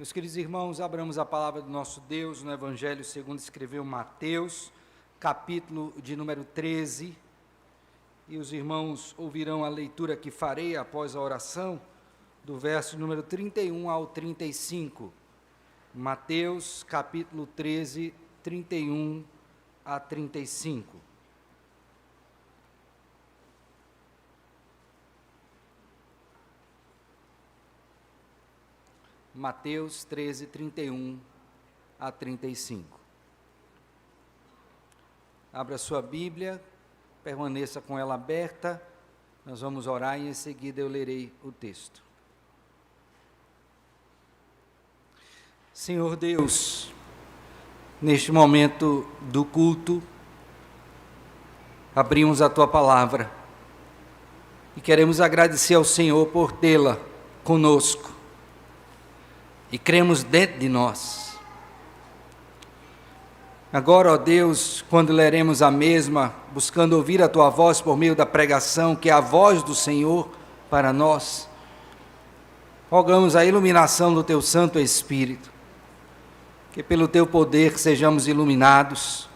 Meus queridos irmãos, abramos a palavra do nosso Deus no Evangelho segundo escreveu Mateus, capítulo de número 13, e os irmãos ouvirão a leitura que farei após a oração, do verso número 31 ao 35. Mateus, capítulo 13, 31 a 35. Mateus 13, 31 a 35. Abra sua Bíblia, permaneça com ela aberta, nós vamos orar e em seguida eu lerei o texto. Senhor Deus, neste momento do culto, abrimos a Tua Palavra e queremos agradecer ao Senhor por tê-la conosco. E cremos dentro de nós. Agora, ó Deus, quando leremos a mesma, buscando ouvir a Tua voz por meio da pregação, que é a voz do Senhor para nós, rogamos a iluminação do Teu Santo Espírito, que pelo Teu poder sejamos iluminados,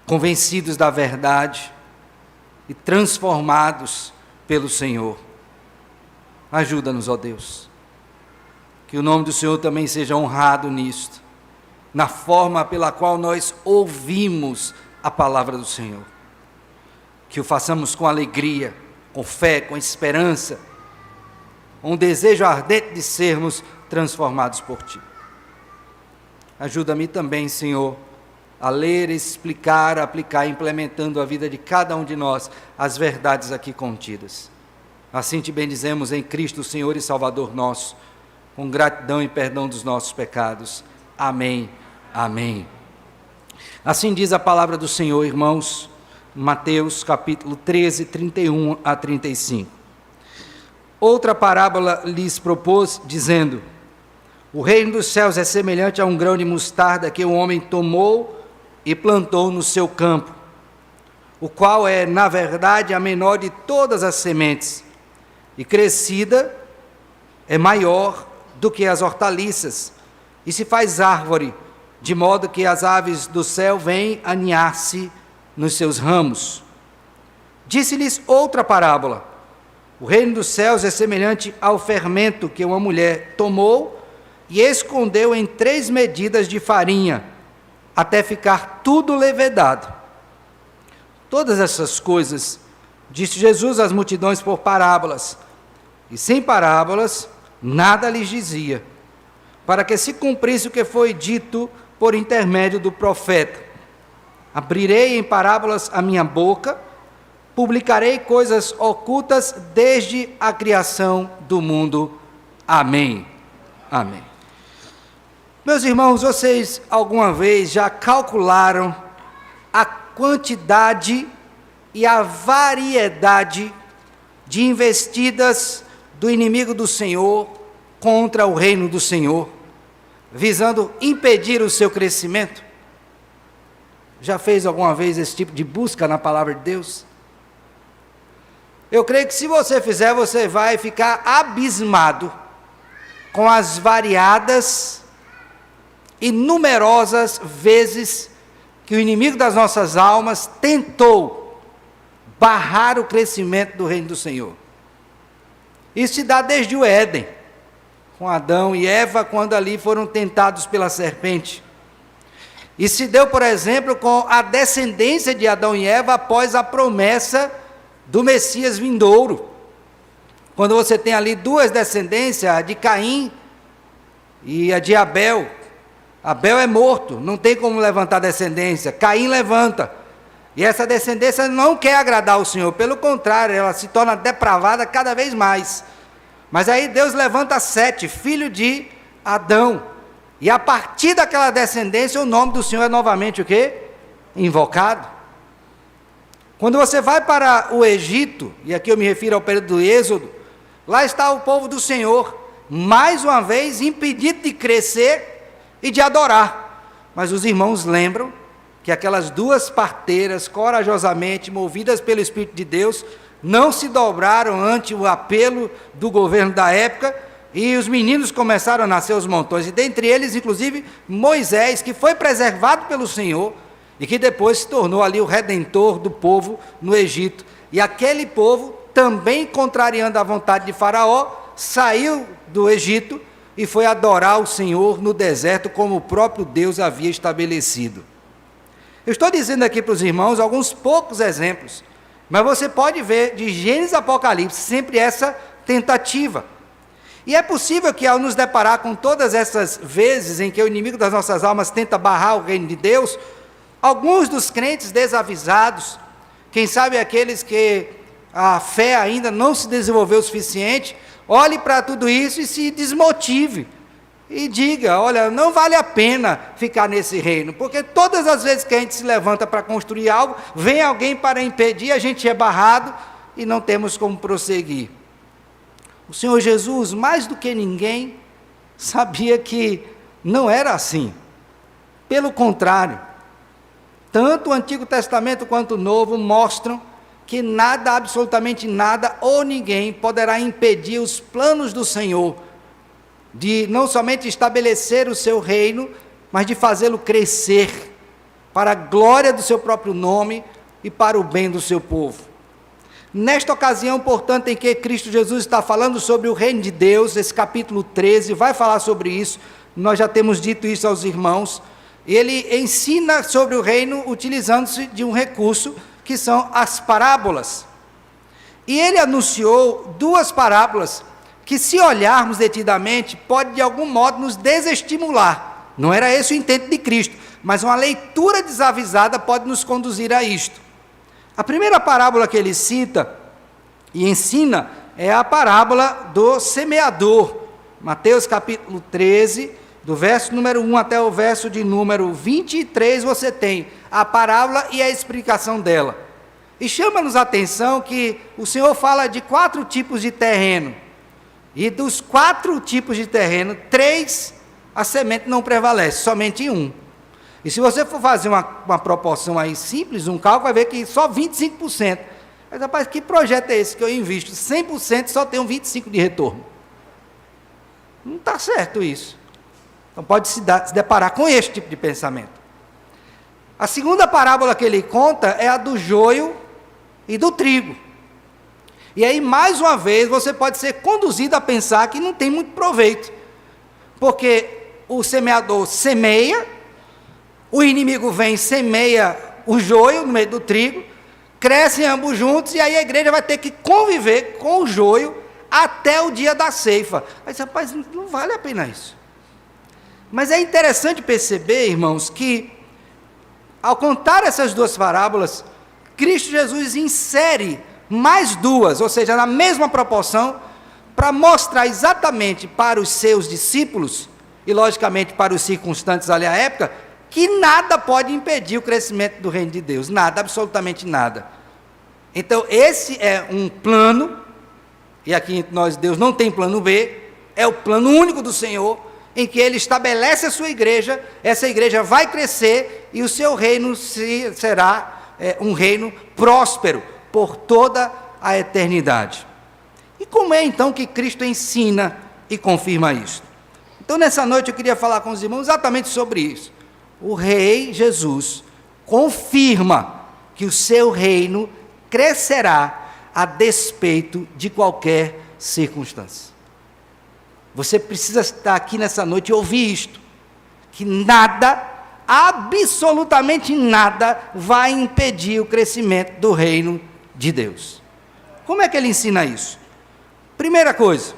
convencidos da verdade e transformados pelo Senhor. Ajuda-nos, ó Deus. Que o nome do Senhor também seja honrado nisto, na forma pela qual nós ouvimos a palavra do Senhor. Que o façamos com alegria, com fé, com esperança, um desejo ardente de sermos transformados por Ti. Ajuda-me também, Senhor, a ler, explicar, aplicar, implementando a vida de cada um de nós, as verdades aqui contidas. Assim Te bendizemos em Cristo, Senhor e Salvador nosso, com gratidão e perdão dos nossos pecados. Amém, amém. Assim diz a palavra do Senhor, irmãos, Mateus capítulo 13, 31 a 35. Outra parábola lhes propôs, dizendo: o reino dos céus é semelhante a um grão de mostarda que um homem tomou e plantou no seu campo, o qual é, na verdade, a menor de todas as sementes, e crescida é maior do que as hortaliças, e se faz árvore, de modo que as aves do céu vêm aninhar-se nos seus ramos. Disse-lhes outra parábola: o reino dos céus é semelhante ao fermento que uma mulher tomou e escondeu em 3 medidas de farinha, até ficar tudo levedado. Todas essas coisas disse Jesus às multidões por parábolas, e sem parábolas nada lhes dizia, para que se cumprisse o que foi dito por intermédio do profeta: abrirei em parábolas a minha boca, publicarei coisas ocultas desde a criação do mundo. Amém. Amém. Meus irmãos, vocês alguma vez já calcularam a quantidade e a variedade de investidas do inimigo do Senhor contra o reino do Senhor, visando impedir o seu crescimento? Já fez alguma vez esse tipo de busca na palavra de Deus? Eu creio que se você fizer, você vai ficar abismado com as variadas e numerosas vezes que o inimigo das nossas almas tentou barrar o crescimento do reino do Senhor. Isso se dá desde o Éden, com Adão e Eva, quando ali foram tentados pela serpente. E se deu, por exemplo, com a descendência de Adão e Eva após a promessa do Messias vindouro. Quando você tem ali 2 descendências, a de Caim e a de Abel. Abel é morto, não tem como levantar descendência. Caim levanta. E essa descendência não quer agradar ao Senhor, pelo contrário, ela se torna depravada cada vez mais. Mas aí Deus levanta Sete, filho de Adão, e a partir daquela descendência o nome do Senhor é novamente o quê? Invocado. Quando você vai para o Egito, e aqui eu me refiro ao período do Êxodo, lá está o povo do Senhor, mais uma vez impedido de crescer e de adorar. Mas os irmãos lembram que aquelas 2 parteiras, corajosamente movidas pelo Espírito de Deus, não se dobraram ante o apelo do governo da época, e os meninos começaram a nascer aos montões, e dentre eles, inclusive, Moisés, que foi preservado pelo Senhor, e que depois se tornou ali o redentor do povo no Egito. E aquele povo, também contrariando a vontade de Faraó, saiu do Egito e foi adorar o Senhor no deserto, como o próprio Deus havia estabelecido. Eu estou dizendo aqui para os irmãos alguns poucos exemplos, mas você pode ver de Gênesis a Apocalipse sempre essa tentativa. E é possível que, ao nos deparar com todas essas vezes em que o inimigo das nossas almas tenta barrar o reino de Deus, alguns dos crentes desavisados, quem sabe aqueles que a fé ainda não se desenvolveu o suficiente, olhe para tudo isso e se desmotive, e diga: olha, não vale a pena ficar nesse reino, porque todas as vezes que a gente se levanta para construir algo, vem alguém para impedir, a gente é barrado e não temos como prosseguir. O Senhor Jesus, mais do que ninguém, sabia que não era assim. Pelo contrário, tanto o Antigo Testamento quanto o Novo mostram que nada, absolutamente nada, ou ninguém poderá impedir os planos do Senhor de não somente estabelecer o seu reino, mas de fazê-lo crescer para a glória do seu próprio nome e para o bem do seu povo. Nesta ocasião, portanto, em que Cristo Jesus está falando sobre o reino de Deus, esse capítulo 13 vai falar sobre isso, nós já temos dito isso aos irmãos. Ele ensina sobre o reino utilizando-se de um recurso que são as parábolas. E ele anunciou duas parábolas que, se olharmos detidamente, pode de algum modo nos desestimular. Não era esse o intento de Cristo, mas uma leitura desavisada pode nos conduzir a isto. A primeira parábola que ele cita e ensina é a parábola do semeador. Mateus capítulo 13, do verso número 1 até o verso de número 23, você tem a parábola e a explicação dela. E chama-nos a atenção que o Senhor fala de 4 tipos de terreno. E dos 4 tipos de terreno, 3 a semente não prevalece, somente um. E se você for fazer uma proporção aí simples, um cálculo, vai ver que só 25%. Mas, rapaz, que projeto é esse que eu invisto 100% só tem um 25% de retorno? Não está certo isso. Então pode se deparar com este tipo de pensamento. A segunda parábola que ele conta é a do joio e do trigo. E aí, mais uma vez, você pode ser conduzido a pensar que não tem muito proveito. Porque o semeador semeia, o inimigo vem e semeia o joio no meio do trigo, crescem ambos juntos, e aí a igreja vai ter que conviver com o joio até o dia da ceifa. Aí, rapaz, não vale a pena isso. Mas é interessante perceber, irmãos, que ao contar essas duas parábolas, Cristo Jesus insere mais duas, ou seja, na mesma proporção, para mostrar exatamente para os seus discípulos, e logicamente para os circunstantes ali à época, que nada pode impedir o crescimento do reino de Deus, nada, absolutamente nada. Então esse é um plano, e aqui nós, Deus não tem plano B, é o plano único do Senhor, em que Ele estabelece a sua igreja, essa igreja vai crescer, e o seu reino será um reino próspero, por toda a eternidade. E como é então que Cristo ensina e confirma isso? Então nessa noite eu queria falar com os irmãos exatamente sobre isso. O Rei Jesus confirma que o seu reino crescerá a despeito de qualquer circunstância. Você precisa estar aqui nessa noite e ouvir isto, que nada, absolutamente nada, vai impedir o crescimento do reino de Deus. Como é que ele ensina isso? Primeira coisa,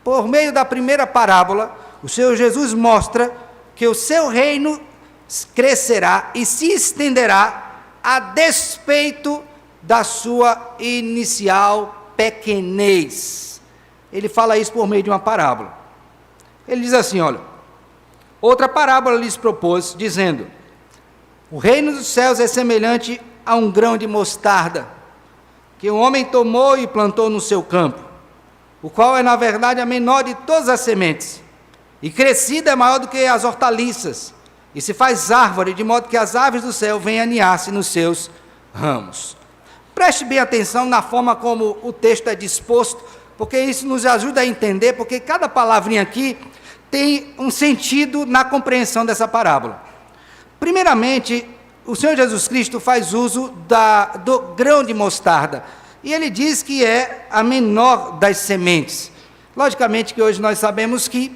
por meio da primeira parábola, o Senhor Jesus mostra que o seu reino crescerá e se estenderá a despeito da sua inicial pequenez. Ele fala isso por meio de uma parábola. Ele diz assim, olha, outra parábola lhes propôs, dizendo: o reino dos céus é semelhante a um grão de mostarda, que um homem tomou e plantou no seu campo, o qual é na verdade a menor de todas as sementes, e crescida é maior do que as hortaliças, e se faz árvore, de modo que as aves do céu vêm aninhar-se nos seus ramos. Preste bem atenção na forma como o texto é disposto, porque isso nos ajuda a entender, porque cada palavrinha aqui tem um sentido na compreensão dessa parábola. Primeiramente, o Senhor Jesus Cristo faz uso do grão de mostarda, e ele diz que é a menor das sementes. Logicamente que hoje nós sabemos que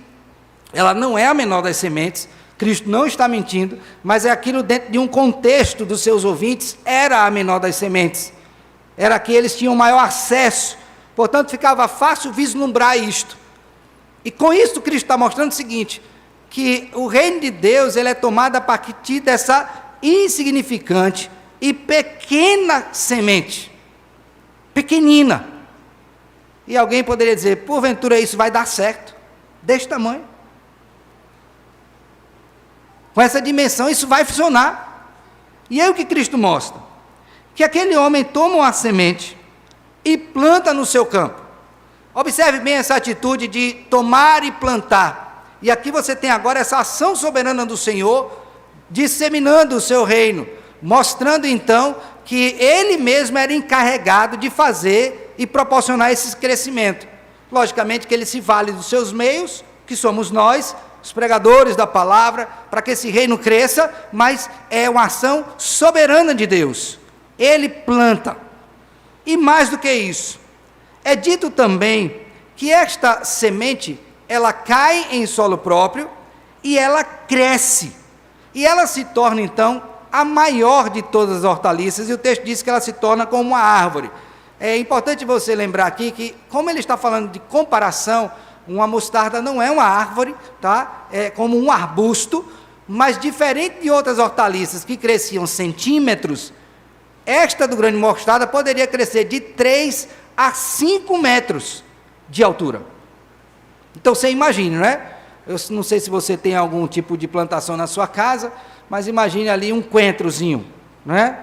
ela não é a menor das sementes, Cristo não está mentindo, mas é aquilo dentro de um contexto dos seus ouvintes, era a menor das sementes, era que eles tinham maior acesso, portanto ficava fácil vislumbrar isto. E com isso Cristo está mostrando o seguinte, que o reino de Deus ele é tomado a partir dessa insignificante e pequena semente, pequenina. E alguém poderia dizer, porventura isso vai dar certo, desse tamanho, com essa dimensão isso vai funcionar. E aí o que Cristo mostra? Que aquele homem toma uma semente e planta no seu campo. Observe bem essa atitude de tomar e plantar. E aqui você tem agora essa ação soberana do Senhor, disseminando o seu reino, mostrando então que ele mesmo era encarregado de fazer e proporcionar esse crescimento. Logicamente que ele se vale dos seus meios, que somos nós, os pregadores da palavra, para que esse reino cresça, mas é uma ação soberana de Deus. Ele planta. E mais do que isso, é dito também que esta semente, ela cai em solo próprio e ela cresce. E ela se torna então a maior de todas as hortaliças, e o texto diz que ela se torna como uma árvore. É importante você lembrar aqui que, como ele está falando de comparação, uma mostarda não é uma árvore, tá? É como um arbusto, mas diferente de outras hortaliças que cresciam centímetros, esta do grão de mostarda poderia crescer de 3 a 5 metros de altura. Então você imagine, não é? Eu não sei se você tem algum tipo de plantação na sua casa, mas imagine ali um coentrozinho, não é?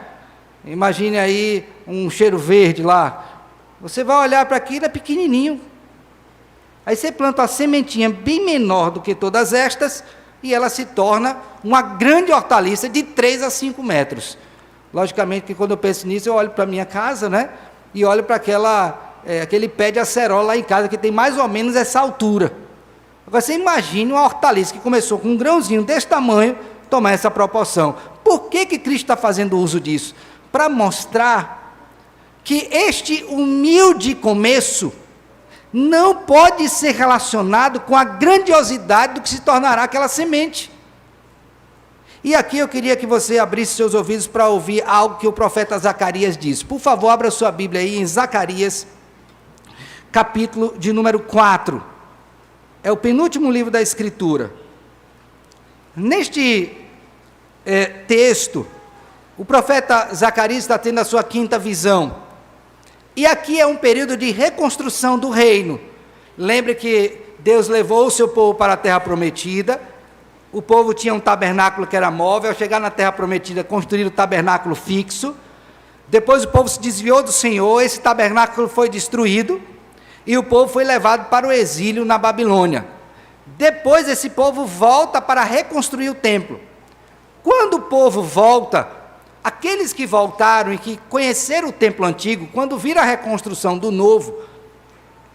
Imagine aí um cheiro verde lá. Você vai olhar para aquilo, é pequenininho. Aí você planta uma sementinha bem menor do que todas estas, e ela se torna uma grande hortaliça de 3 a 5 metros. Logicamente que quando eu penso nisso, eu olho para a minha casa, né? E olho para aquele pé de acerola lá em casa, que tem mais ou menos essa altura. Agora você imagine uma hortaliça que começou com um grãozinho desse tamanho, tomar essa proporção. Por que Cristo está fazendo uso disso? Para mostrar que este humilde começo não pode ser relacionado com a grandiosidade do que se tornará aquela semente. E aqui eu queria que você abrisse seus ouvidos para ouvir algo que o profeta Zacarias diz. Por favor, abra sua Bíblia aí em Zacarias, capítulo de número 4. É o penúltimo livro da Escritura. Neste texto, o profeta Zacarias está tendo a sua quinta visão. E aqui é um período de reconstrução do reino. Lembre que Deus levou o seu povo para a terra prometida. O povo tinha um tabernáculo que era móvel. Ao chegar na terra prometida, construíram o tabernáculo fixo. Depois o povo se desviou do Senhor, esse tabernáculo foi destruído, e o povo foi levado para o exílio na Babilônia. Depois esse povo volta para reconstruir o templo. Quando o povo volta, aqueles que voltaram e que conheceram o templo antigo, quando viram a reconstrução do novo,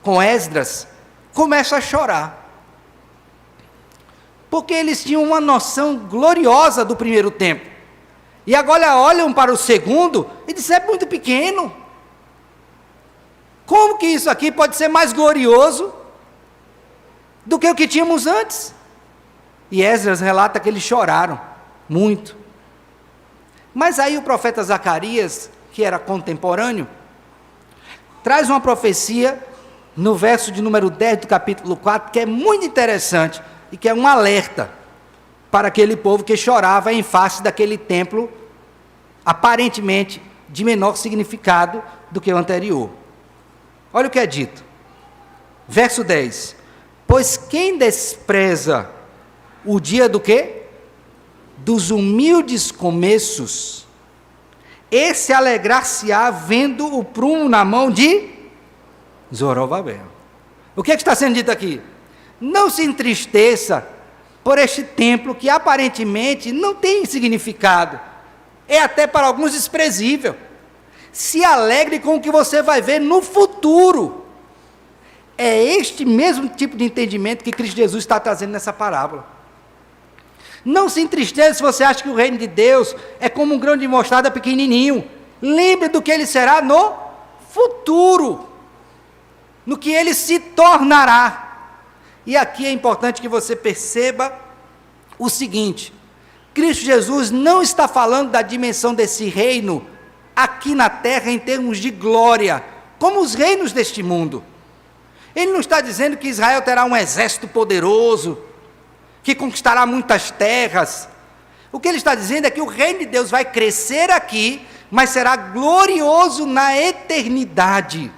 com Esdras, começam a chorar. Porque eles tinham uma noção gloriosa do primeiro templo. E agora olham para o segundo e dizem, é muito pequeno. Como que isso aqui pode ser mais glorioso do que o que tínhamos antes? E Esdras relata que eles choraram muito. Mas aí o profeta Zacarias, que era contemporâneo, traz uma profecia no verso de número 10 do capítulo 4, que é muito interessante, e que é um alerta para aquele povo que chorava em face daquele templo, aparentemente de menor significado do que o anterior. Olha o que é dito, verso 10, pois quem despreza o dia do quê? Dos humildes começos, esse alegrar-se-á vendo o prumo na mão de Zorobabel. O que está sendo dito aqui? Não se entristeça por este templo que aparentemente não tem significado, é até para alguns desprezível. Se alegre com o que você vai ver no futuro. É este mesmo tipo de entendimento que Cristo Jesus está trazendo nessa parábola. Não se entristeça se você acha que o reino de Deus é como um grão de mostarda pequenininho. Lembre do que ele será no futuro, no que ele se tornará. E aqui é importante que você perceba o seguinte: Cristo Jesus não está falando da dimensão desse reino aqui na terra em termos de glória, como os reinos deste mundo. Ele não está dizendo que Israel terá um exército poderoso, que conquistará muitas terras. O que ele está dizendo é que o reino de Deus vai crescer aqui, mas será glorioso na eternidade.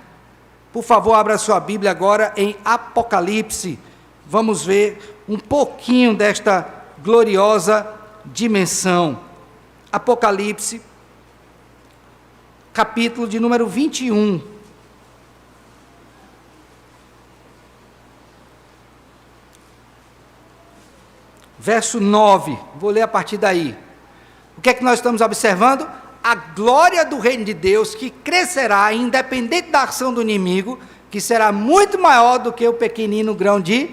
Por favor, abra sua Bíblia agora em Apocalipse. Vamos ver um pouquinho desta gloriosa dimensão. Apocalipse, capítulo de número 21. Verso 9, vou ler a partir daí. O que é que nós estamos observando? A glória do reino de Deus, que crescerá, independente da ação do inimigo, que será muito maior do que o pequenino grão de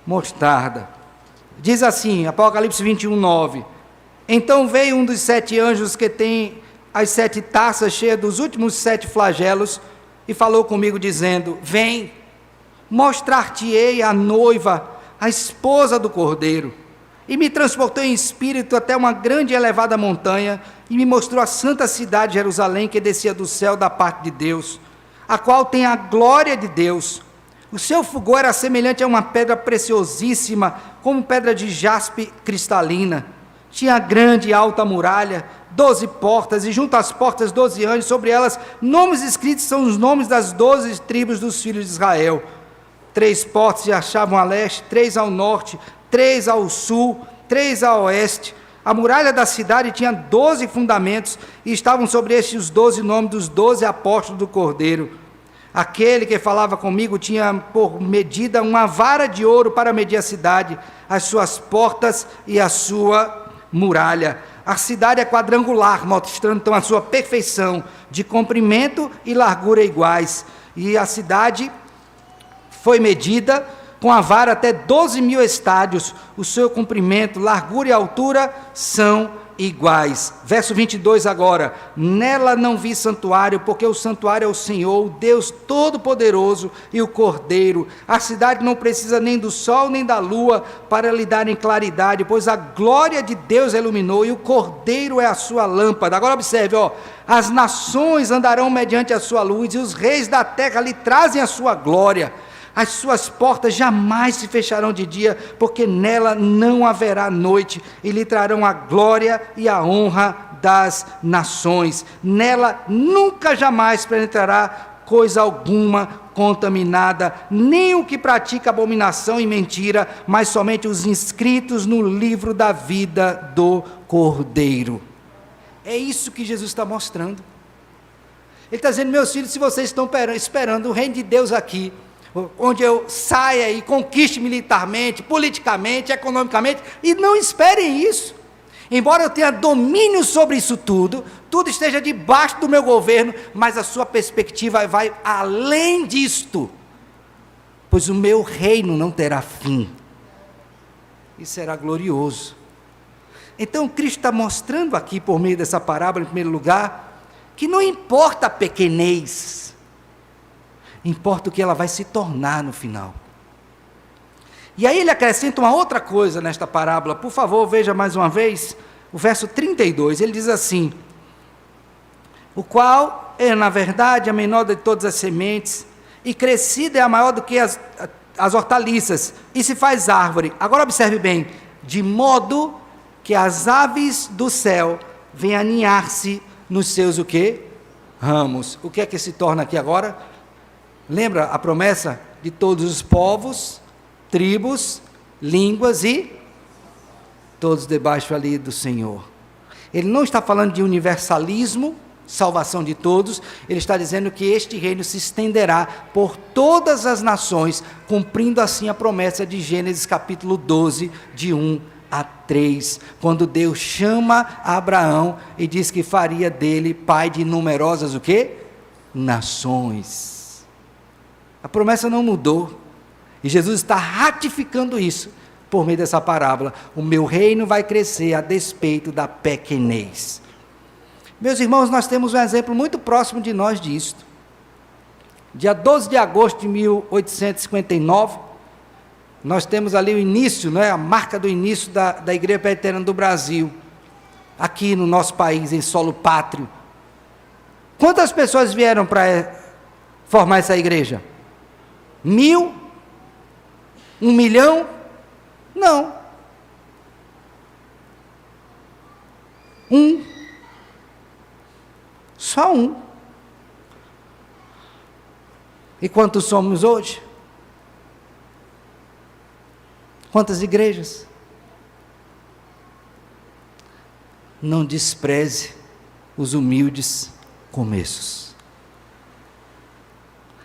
mostarda. Diz assim, Apocalipse 21, 9. Então veio um dos 7 anjos que tem as 7 taças cheias dos últimos 7 flagelos, e falou comigo dizendo: vem, mostrar-te-ei a noiva, a esposa do Cordeiro. E me transportou em espírito até uma grande e elevada montanha, e me mostrou a santa cidade Jerusalém, que descia do céu da parte de Deus, a qual tem a glória de Deus. O seu fulgor era semelhante a uma pedra preciosíssima, como pedra de jaspe cristalina. Tinha grande e alta muralha, 12 portas, e junto às portas 12 anjos, sobre elas nomes escritos, são os nomes das 12 tribos dos filhos de Israel. 3 portas se achavam a leste, 3 ao norte, 3 ao sul, 3 a oeste. A muralha da cidade tinha 12 fundamentos, e estavam sobre estes os 12 nomes dos 12 apóstolos do Cordeiro. Aquele que falava comigo tinha por medida uma vara de ouro para medir a cidade, as suas portas e a sua muralha. A cidade é quadrangular, mostrando então a sua perfeição, de comprimento e largura iguais. E a cidade foi medida com a vara até 12.000 estádios, o seu comprimento, largura e altura são iguais. Verso 22 agora: nela não vi santuário, porque o santuário é o Senhor, o Deus Todo-Poderoso e o Cordeiro. A cidade não precisa nem do sol nem da lua para lhe darem claridade, pois a glória de Deus a iluminou e o Cordeiro é a sua lâmpada. Agora observe, as nações andarão mediante a sua luz e os reis da terra lhe trazem a sua glória. As suas portas jamais se fecharão de dia, porque nela não haverá noite, e lhe trarão a glória e a honra das nações. Nela nunca jamais penetrará coisa alguma contaminada, nem o que pratica abominação e mentira, mas somente os inscritos no livro da vida do Cordeiro. É isso que Jesus está mostrando. Ele está dizendo: meus filhos, se vocês estão esperando o reino de Deus aqui, onde eu saia e conquiste militarmente, politicamente, economicamente, e não esperem isso. Embora eu tenha domínio sobre isso tudo, tudo esteja debaixo do meu governo, mas a sua perspectiva vai além disto, pois o meu reino não terá fim, e será glorioso. Então Cristo está mostrando aqui, por meio dessa parábola, em primeiro lugar, que não importa a pequenez, importa o que ela vai se tornar no final. E aí ele acrescenta uma outra coisa nesta parábola. Por favor, veja mais uma vez o verso 32. Ele diz assim: o qual é na verdade a menor de todas as sementes, e crescida é a maior do que as hortaliças, e se faz árvore. Agora observe bem: de modo que as aves do céu vêm aninhar-se nos seus o quê? Ramos. O que é que se torna aqui agora? Lembra a promessa de todos os povos, tribos, línguas e todos debaixo ali do Senhor. Ele não está falando de universalismo, salvação de todos, ele está dizendo que este reino se estenderá por todas as nações, cumprindo assim a promessa de Gênesis capítulo 12, de 1 a 3, quando Deus chama Abraão e diz que faria dele pai de numerosas o quê? Nações. A promessa não mudou. E Jesus está ratificando isso por meio dessa parábola. O meu reino vai crescer a despeito da pequenez. Meus irmãos, nós temos um exemplo muito próximo de nós disto. Dia 12 de agosto de 1859, nós temos ali o início, a marca do início da Igreja Presbiteriana do Brasil, aqui no nosso país, em solo pátrio. Quantas pessoas vieram para formar essa igreja? 1.000? 1 milhão? Não. Só um. E quantos somos hoje? Quantas igrejas? Não despreze os humildes começos.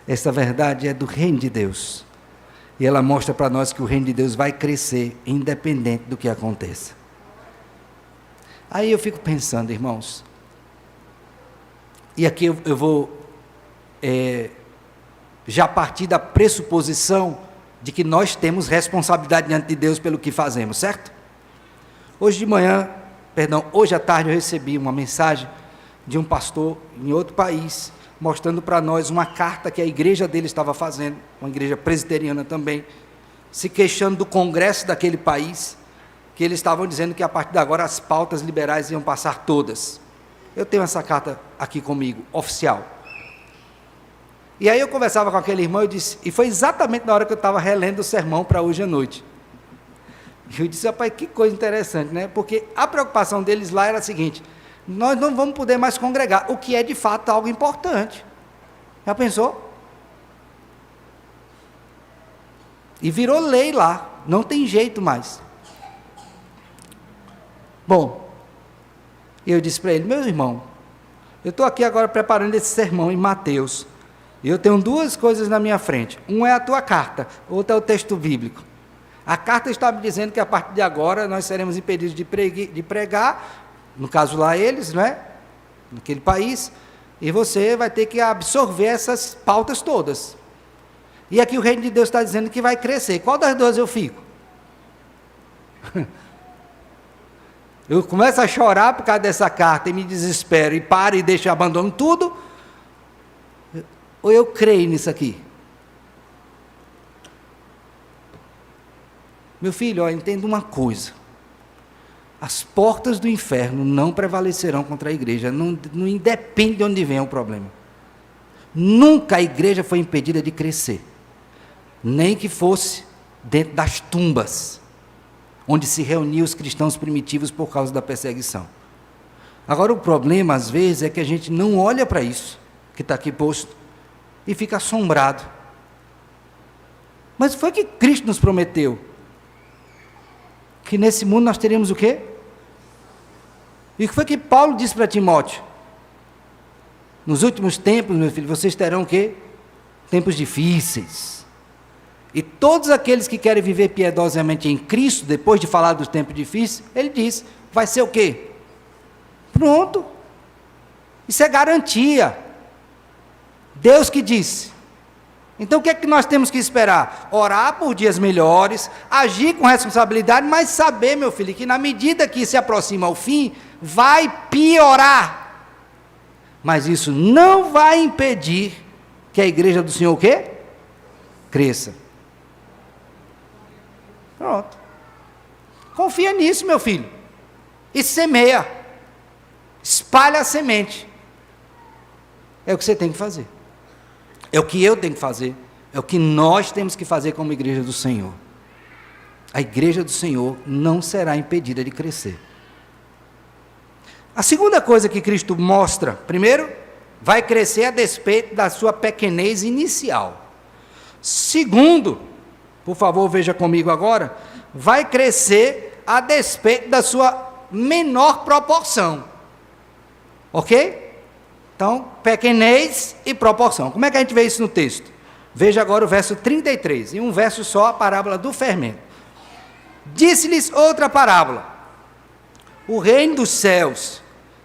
Esta verdade é do reino de Deus. E ela mostra para nós que o reino de Deus vai crescer, independente do que aconteça. Aí eu fico pensando, irmãos, e aqui eu vou já partir da pressuposição de que nós temos responsabilidade diante de Deus pelo que fazemos, certo? Hoje à tarde eu recebi uma mensagem de um pastor em outro país, mostrando para nós uma carta que a igreja dele estava fazendo, uma igreja presbiteriana também, se queixando do congresso daquele país, que eles estavam dizendo que a partir de agora as pautas liberais iam passar todas. Eu tenho essa carta aqui comigo, oficial. E aí eu conversava com aquele irmão e foi exatamente na hora que eu estava relendo o sermão para hoje à noite. E eu disse, rapaz, que coisa interessante, né? Porque a preocupação deles lá era a seguinte: nós não vamos poder mais congregar, o que é de fato algo importante. Já pensou? E virou lei lá, não tem jeito mais. Bom, eu disse para ele, meu irmão, eu estou aqui agora preparando esse sermão em Mateus, e eu tenho duas coisas na minha frente. Um é a tua carta, outro é o texto bíblico. A carta está me dizendo que a partir de agora nós seremos impedidos de pregar, no caso lá eles, naquele país, e você vai ter que absorver essas pautas todas. E aqui o reino de Deus está dizendo que vai crescer. Qual das duas eu fico? Eu começo a chorar por causa dessa carta e me desespero, e paro e deixo, abandono tudo, ou eu creio nisso aqui? Meu filho, entenda uma coisa: as portas do inferno não prevalecerão contra a igreja, não independe de onde vem o problema. Nunca a igreja foi impedida de crescer, nem que fosse dentro das tumbas, onde se reuniam os cristãos primitivos por causa da perseguição. Agora o problema às vezes é que a gente não olha para isso, que está aqui posto, e fica assombrado. Mas foi que Cristo nos prometeu, que nesse mundo nós teríamos o quê? E o que foi que Paulo disse para Timóteo? Nos últimos tempos, meu filho, vocês terão o quê? Tempos difíceis. E todos aqueles que querem viver piedosamente em Cristo, depois de falar dos tempos difíceis, ele diz, vai ser o quê? Pronto. Isso é garantia. Deus que disse. Então o que é que nós temos que esperar? Orar por dias melhores, agir com responsabilidade, mas saber, meu filho, que na medida que se aproxima o fim, vai piorar. Mas isso não vai impedir que a igreja do Senhor o quê? Cresça. Pronto. Confia nisso, meu filho. E semeia. Espalha a semente. É o que você tem que fazer. É o que eu tenho que fazer, é o que nós temos que fazer como igreja do Senhor. A igreja do Senhor não será impedida de crescer. A segunda coisa que Cristo mostra, primeiro, vai crescer a despeito da sua pequenez inicial. Segundo, por favor, veja comigo agora, vai crescer a despeito da sua menor proporção. Ok? Então, pequenez e proporção. Como é que a gente vê isso no texto? Veja agora o verso 33, em um verso só, a parábola do fermento. Disse-lhes outra parábola: o reino dos céus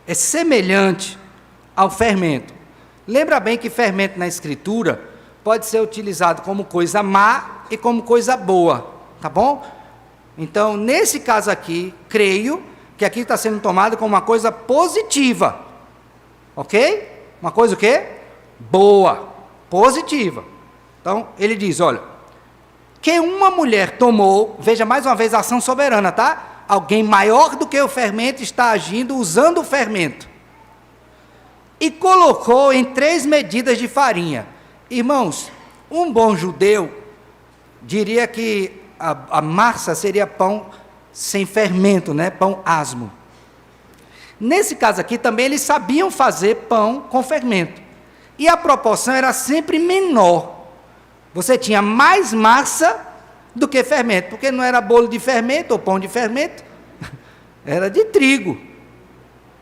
é semelhante ao fermento. Lembra bem que fermento na escritura pode ser utilizado como coisa má e como coisa boa, tá bom? Então, nesse caso aqui, creio que aqui está sendo tomado como uma coisa positiva, ok? Uma coisa o quê? Boa, positiva. Então, ele diz, olha, que uma mulher tomou, veja mais uma vez a ação soberana, tá? Alguém maior do que o fermento está agindo usando o fermento. E colocou em 3 medidas de farinha. Irmãos, um bom judeu diria que a massa seria pão sem fermento, né? Pão asmo. Nesse caso aqui também eles sabiam fazer pão com fermento. E a proporção era sempre menor. Você tinha mais massa do que fermento, porque não era bolo de fermento ou pão de fermento, era de trigo,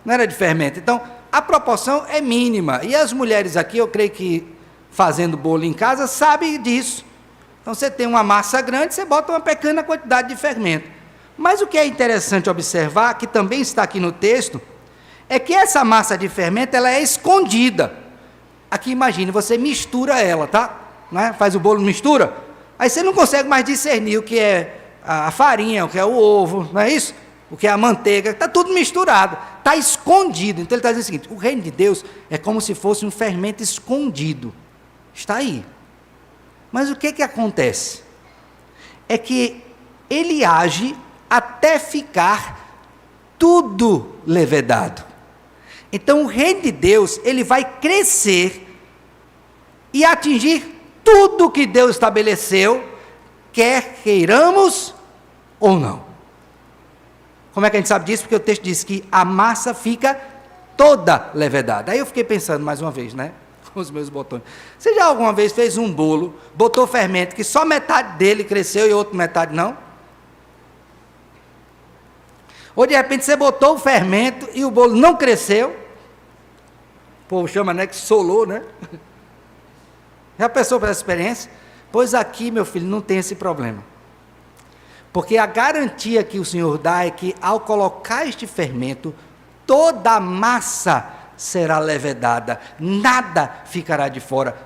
não era de fermento. Então, a proporção é mínima. E as mulheres aqui, eu creio que fazendo bolo em casa, sabem disso. Então, você tem uma massa grande, você bota uma pequena quantidade de fermento. Mas o que é interessante observar, que também está aqui no texto, é que essa massa de fermento, ela é escondida. Aqui, imagine, você mistura ela, tá? Né? Faz o bolo, mistura, aí você não consegue mais discernir o que é a farinha, o que é o ovo, não é isso? O que é a manteiga, está tudo misturado, está escondido. Então ele está dizendo o seguinte, o reino de Deus é como se fosse um fermento escondido, está aí. Mas o que acontece? É que ele age até ficar tudo levedado. Então o reino de Deus, ele vai crescer e atingir tudo que Deus estabeleceu, quer queiramos ou não. Como é que a gente sabe disso? Porque o texto diz que a massa fica toda levedada. Aí eu fiquei pensando mais uma vez, né? Com os meus botões. Você já alguma vez fez um bolo, botou fermento, que só metade dele cresceu e outra metade não? Ou de repente você botou o fermento e o bolo não cresceu? O povo chama, né? Que solou, né? Já pensou por essa experiência? Pois aqui, meu filho, não tem esse problema. Porque a garantia que o Senhor dá é que, ao colocar este fermento, toda a massa será levedada, nada ficará de fora,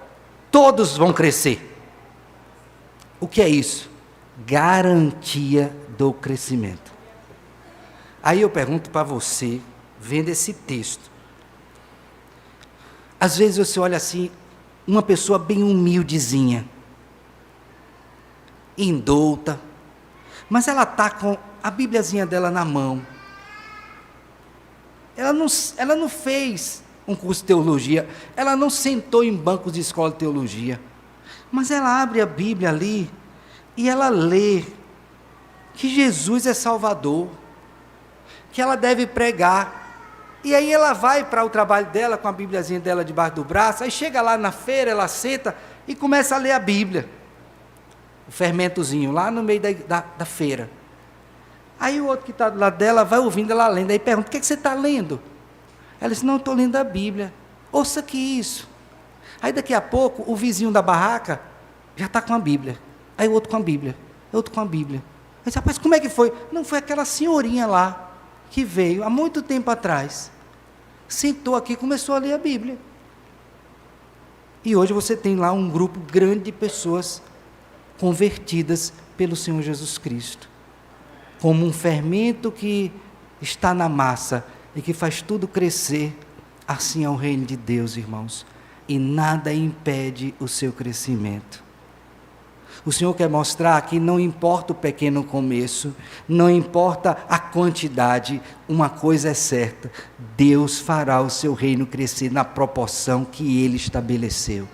todos vão crescer. O que é isso? Garantia do crescimento. Aí eu pergunto para você, vendo esse texto, às vezes você olha assim, uma pessoa bem humildezinha, indouta, mas ela está com a Bíbliazinha dela na mão. Ela não fez um curso de teologia, ela não sentou em bancos de escola de teologia, mas ela abre a Bíblia ali e ela lê que Jesus é Salvador, que ela deve pregar. E aí ela vai para o trabalho dela com a Bíbliazinha dela debaixo do braço, aí chega lá na feira, ela senta e começa a ler a Bíblia, o fermentozinho, lá no meio da feira. Aí o outro que está do lado dela vai ouvindo ela lendo, aí pergunta, o que você está lendo? Ela diz, não, estou lendo a Bíblia. Ouça aqui isso. Aí daqui a pouco, o vizinho da barraca já está com a Bíblia, aí o outro com a Bíblia, outro com a Bíblia. Aí diz, rapaz, como é que foi? Não, foi aquela senhorinha lá, que veio há muito tempo atrás, sentou aqui e começou a ler a Bíblia. E hoje você tem lá um grupo grande de pessoas convertidas pelo Senhor Jesus Cristo, como um fermento que está na massa e que faz tudo crescer. Assim é o reino de Deus, irmãos, e nada impede o seu crescimento. O Senhor quer mostrar que não importa o pequeno começo, não importa a quantidade, uma coisa é certa, Deus fará o seu reino crescer na proporção que Ele estabeleceu.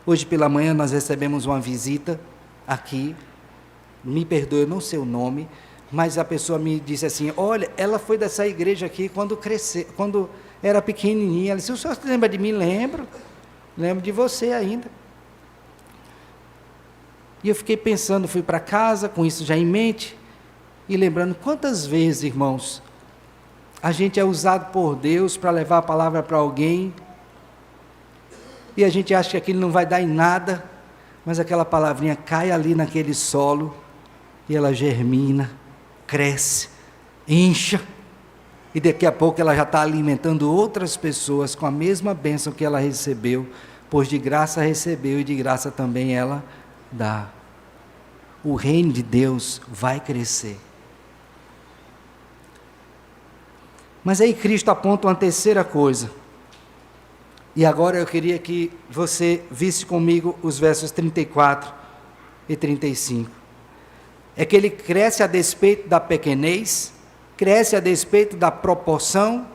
Hoje pela manhã nós recebemos uma visita aqui, me perdoe, eu não sei o nome, mas a pessoa me disse assim, olha, ela foi dessa igreja aqui quando era pequenininha. Ela disse, o senhor se lembra de mim? Lembro de você ainda. E eu fiquei pensando, fui para casa com isso já em mente, e lembrando quantas vezes, irmãos, a gente é usado por Deus para levar a palavra para alguém, e a gente acha que aquilo não vai dar em nada, mas aquela palavrinha cai ali naquele solo, e ela germina, cresce, incha, e daqui a pouco ela já está alimentando outras pessoas com a mesma bênção que ela recebeu, pois de graça recebeu e de graça também ela dá. O reino de Deus vai crescer. Mas aí Cristo aponta uma terceira coisa. E agora eu queria que você visse comigo os versos 34 e 35. É que ele cresce a despeito da pequenez, cresce a despeito da proporção,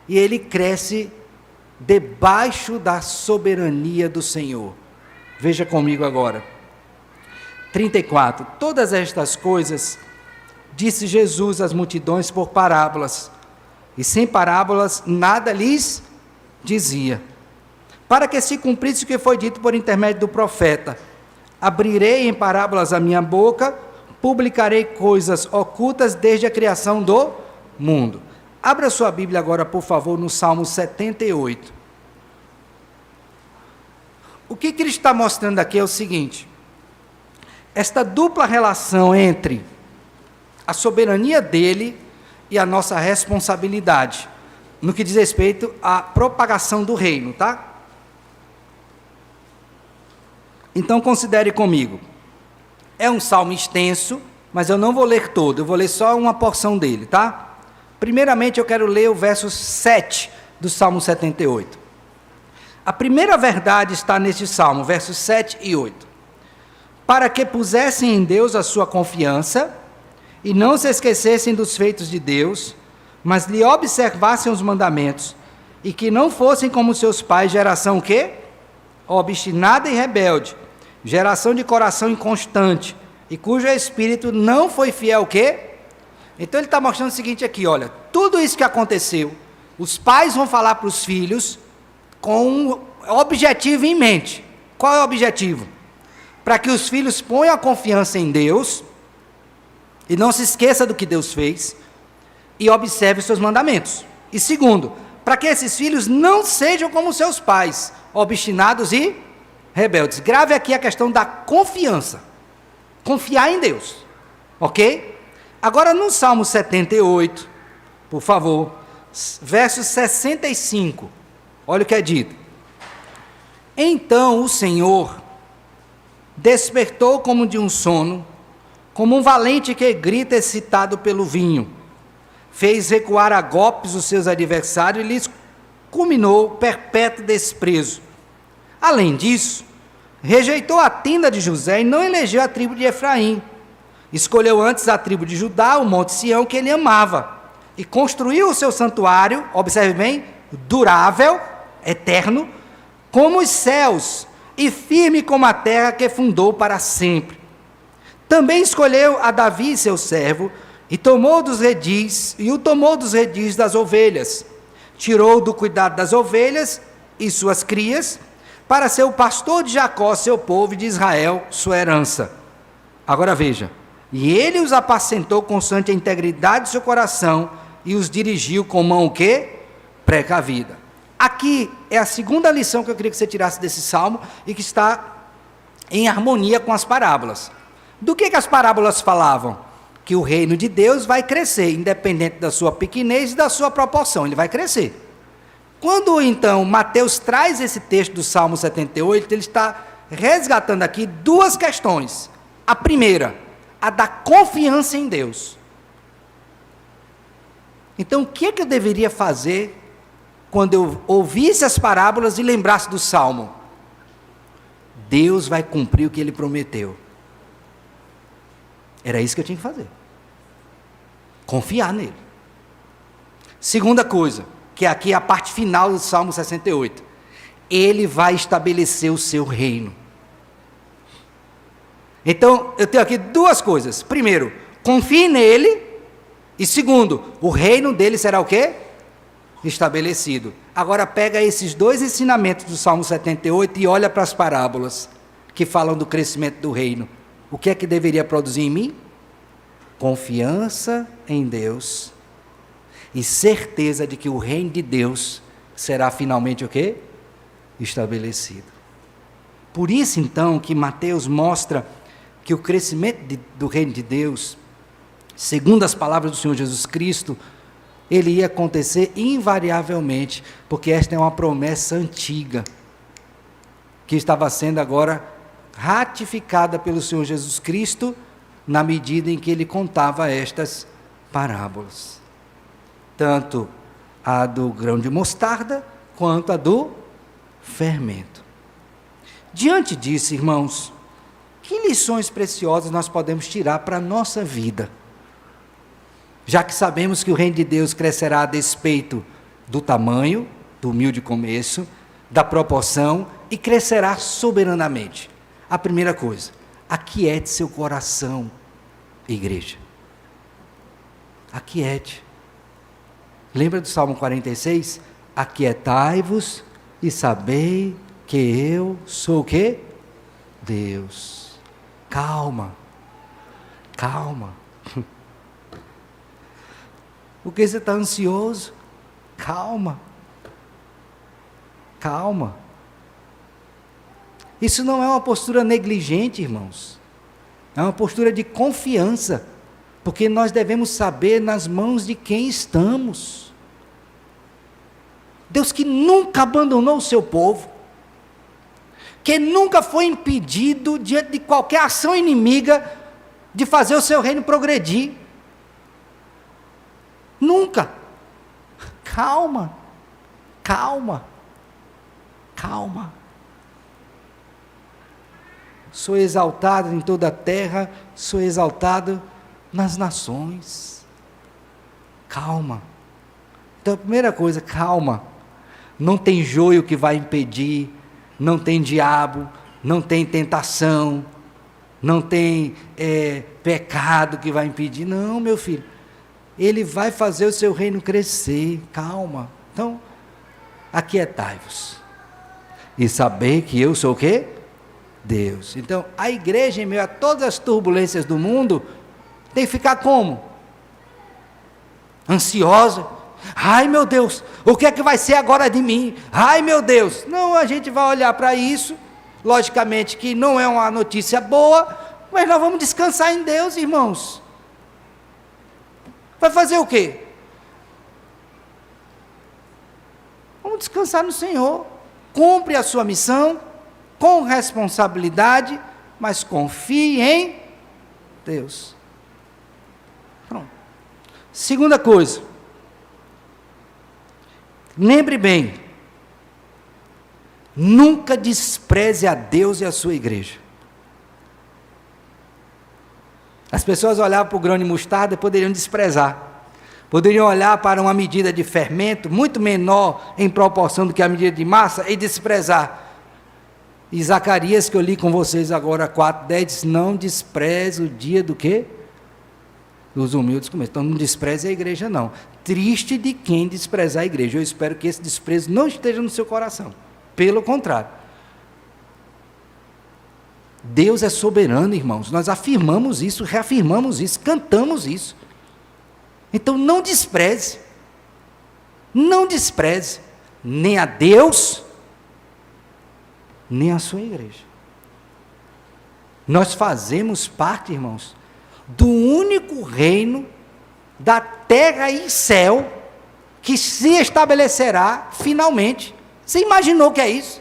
e ele cresce debaixo da soberania do Senhor. Veja comigo agora. 34. Todas estas coisas disse Jesus às multidões por parábolas, e sem parábolas nada lhes dizia, para que se cumprisse o que foi dito por intermédio do profeta: abrirei em parábolas a minha boca, publicarei coisas ocultas desde a criação do mundo. Abra sua Bíblia agora, por favor, no Salmo 78. O que Cristo está mostrando aqui é o seguinte: esta dupla relação entre a soberania dele e a nossa responsabilidade, no que diz respeito à propagação do reino, tá? Então considere comigo. É um salmo extenso, mas eu não vou ler todo, eu vou ler só uma porção dele, tá? Primeiramente eu quero ler o verso 7 do Salmo 78. A primeira verdade está neste salmo, versos 7 e 8. Para que pusessem em Deus a sua confiança, e não se esquecessem dos feitos de Deus, mas lhe observassem os mandamentos, e que não fossem como seus pais, geração o quê? Obstinada e rebelde, geração de coração inconstante, e cujo espírito não foi fiel o quê? Então ele está mostrando o seguinte aqui, olha, tudo isso que aconteceu, os pais vão falar para os filhos com um objetivo em mente. Qual é o objetivo? Para que os filhos ponham a confiança em Deus, e não se esqueça do que Deus fez, e observe os seus mandamentos. E segundo, para que esses filhos não sejam como seus pais, obstinados e rebeldes. Grave aqui a questão da confiança. Confiar em Deus. Ok? Agora no Salmo 78, por favor, verso 65. Olha o que é dito. Então o Senhor despertou como de um sono, como um valente que grita excitado pelo vinho. Fez recuar a golpes os seus adversários e lhes culminou perpétuo desprezo. Além disso, rejeitou a tenda de José e não elegeu a tribo de Efraim. Escolheu antes a tribo de Judá, o monte Sião, que ele amava, e construiu o seu santuário, observe bem, durável, eterno, como os céus, e firme como a terra que fundou para sempre. Também escolheu a Davi, seu servo, e o tomou dos redis das ovelhas, tirou do cuidado das ovelhas e suas crias, para ser o pastor de Jacó, seu povo, e de Israel, sua herança. Agora veja, e ele os apacentou constante a integridade do seu coração, e os dirigiu com mão o quê? Precavida. Aqui é a segunda lição que eu queria que você tirasse desse salmo, e que está em harmonia com as parábolas. Do que as parábolas falavam? Que o reino de Deus vai crescer, independente da sua pequenez e da sua proporção, ele vai crescer. Quando então Mateus traz esse texto do Salmo 78, ele está resgatando aqui duas questões. A primeira, a da confiança em Deus. Então o que eu deveria fazer quando eu ouvisse as parábolas e lembrasse do Salmo? Deus vai cumprir o que ele prometeu. Era isso que eu tinha que fazer. Confiar nele. Segunda coisa, que aqui é a parte final do Salmo 68. Ele vai estabelecer o seu reino. Então, eu tenho aqui duas coisas. Primeiro, confie nele. E segundo, o reino dele será o quê? Estabelecido. Agora pega esses dois ensinamentos do Salmo 78 e olha para as parábolas que falam do crescimento do reino. O que é que deveria produzir em mim? Confiança em Deus e certeza de que o reino de Deus será finalmente o quê? Estabelecido. Por isso então que Mateus mostra que o crescimento do reino de Deus, segundo as palavras do Senhor Jesus Cristo, ele ia acontecer invariavelmente, porque esta é uma promessa antiga. que estava sendo agora ratificada pelo Senhor Jesus Cristo, na medida em que ele contava estas parábolas. Tanto a do grão de mostarda, quanto a do fermento. Diante disso, irmãos, que lições preciosas nós podemos tirar para a nossa vida? Já que sabemos que o reino de Deus crescerá a despeito do tamanho, do humilde começo, da proporção, e crescerá soberanamente. A primeira coisa, aquiete seu coração, igreja. Aquiete. Lembra do Salmo 46? Aquietai-vos e sabei que eu sou o quê? Deus. Calma. Calma. Por que você está ansioso? Calma. Calma. Isso não é uma postura negligente, irmãos. É uma postura de confiança, porque nós devemos saber nas mãos de quem estamos. Deus que nunca abandonou o seu povo, que nunca foi impedido, diante de qualquer ação inimiga, de fazer o seu reino progredir. Nunca. Calma, calma, calma. Sou exaltado em toda a terra, sou exaltado nas nações. Calma. Então, a primeira coisa, calma. Não tem joio que vai impedir, não tem diabo, não tem tentação, não tem pecado que vai impedir. Não, meu filho. Ele vai fazer o seu reino crescer. Calma. Então, aquietai-vos. E sabei que eu sou o quê? Deus. Então, a igreja, em meio a todas as turbulências do mundo, tem que ficar como? Ansiosa. Ai, meu Deus, o que é que vai ser agora de mim? Ai, meu Deus. Não, a gente vai olhar para isso, logicamente que não é uma notícia boa, mas nós vamos descansar em Deus, irmãos. Vai fazer o quê? Vamos descansar no Senhor. Cumpre a sua missão, com responsabilidade, mas confie em Deus. Pronto. Segunda coisa, lembre bem, nunca despreze a Deus e a sua igreja. As pessoas olhavam para o grão de mostarda e poderiam desprezar. Poderiam olhar para uma medida de fermento, muito menor em proporção do que a medida de massa, e desprezar. E Zacarias, que eu li com vocês agora, 4:10, diz, não despreze o dia do quê? Dos humildes começos. Então não despreze a igreja não. Triste de quem desprezar a igreja. Eu espero que esse desprezo não esteja no seu coração. Pelo contrário. Deus é soberano, irmãos. Nós afirmamos isso, reafirmamos isso, cantamos isso. Então não despreze. Não despreze nem a Deus, nem a sua igreja. Nós fazemos parte, irmãos, do único reino da terra e céu que se estabelecerá finalmente. Você imaginou o que é isso?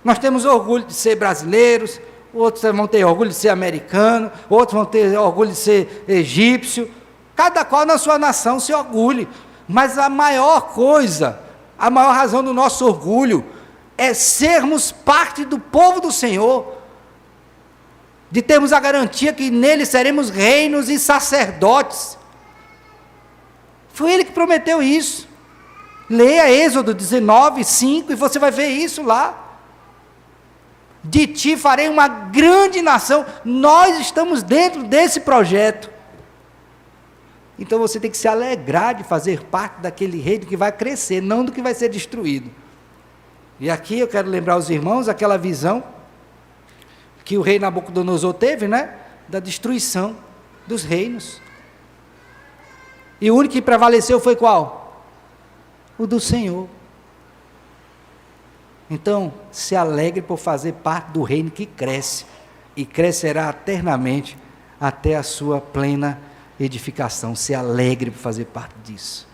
Nós temos orgulho de ser brasileiros, outros vão ter orgulho de ser americano, outros vão ter orgulho de ser egípcio, cada qual na sua nação se orgulhe, mas a maior coisa, a maior razão do nosso orgulho é sermos parte do povo do Senhor, de termos a garantia que nele seremos reinos e sacerdotes. Foi ele que prometeu isso. Leia Êxodo 19:5 e você vai ver isso lá. De ti farei uma grande nação. Nós estamos dentro desse projeto. Então você tem que se alegrar de fazer parte daquele reino que vai crescer, não do que vai ser destruído. E aqui eu quero lembrar aos irmãos aquela visão que o rei Nabucodonosor teve, né? Da destruição dos reinos. E o único que prevaleceu foi qual? O do Senhor. Então, se alegre por fazer parte do reino que cresce, e crescerá eternamente até a sua plena edificação. Se alegre por fazer parte disso.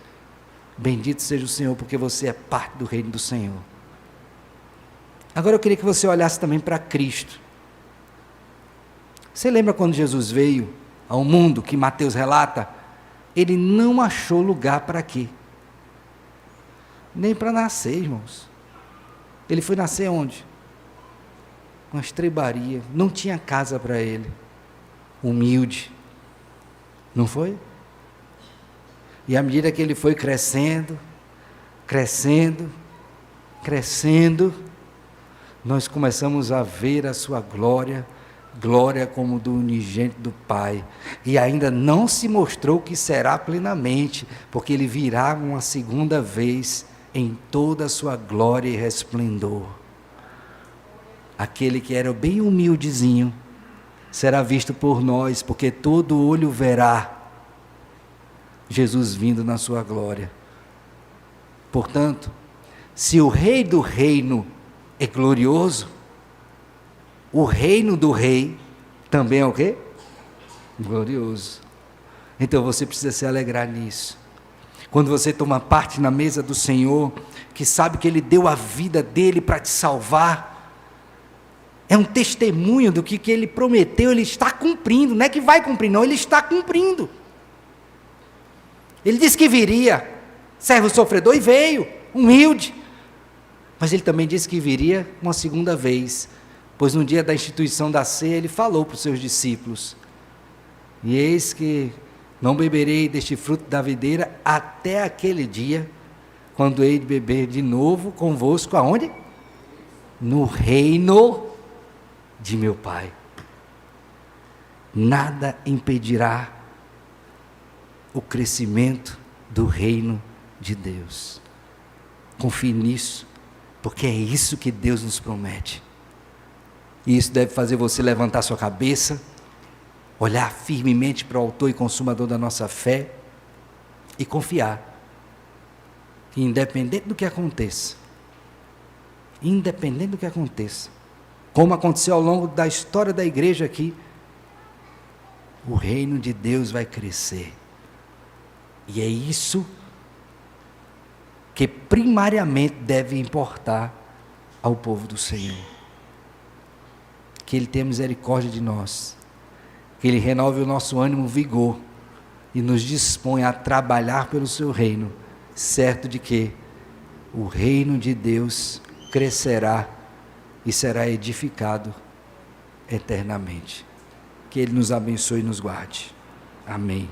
Bendito seja o Senhor, porque você é parte do reino do Senhor. Agora eu queria que você olhasse também para Cristo. Você lembra quando Jesus veio ao mundo, que Mateus relata? Ele não achou lugar para quê? Nem para nascer, irmãos. Ele foi nascer onde? Uma estrebaria, não tinha casa para ele. Humilde. Não foi? E à medida que ele foi crescendo, nós começamos a ver a sua glória como do unigênito do Pai. E ainda não se mostrou que será plenamente, porque ele virá uma segunda vez em toda a sua glória e resplendor. Aquele que era bem humildezinho, será visto por nós, porque todo olho verá Jesus vindo na sua glória. Portanto, se o Rei do reino é glorioso, o reino do Rei também é o quê? Glorioso. Então você precisa se alegrar nisso. Quando você toma parte na mesa do Senhor, que sabe que Ele deu a vida dEle para te salvar, é um testemunho do que Ele prometeu, Ele está cumprindo, não é que vai cumprir não, Ele está cumprindo. Ele disse que viria, servo sofredor, e veio, humilde, mas Ele também disse que viria uma segunda vez, pois no dia da instituição da ceia, Ele falou para os seus discípulos, e eis que não beberei deste fruto da videira, até aquele dia, quando hei de beber de novo convosco, aonde? No reino de meu Pai. Nada impedirá o crescimento do reino de Deus. Confie nisso, porque é isso que Deus nos promete. E isso deve fazer você levantar sua cabeça, olhar firmemente para o autor e consumador da nossa fé e confiar que independente do que aconteça, como aconteceu ao longo da história da igreja aqui, o reino de Deus vai crescer. E é isso que primariamente deve importar ao povo do Senhor. Que Ele tenha misericórdia de nós, que Ele renove o nosso ânimo, vigor, e nos disponha a trabalhar pelo seu reino, certo de que o reino de Deus crescerá e será edificado eternamente. Que Ele nos abençoe e nos guarde. Amém.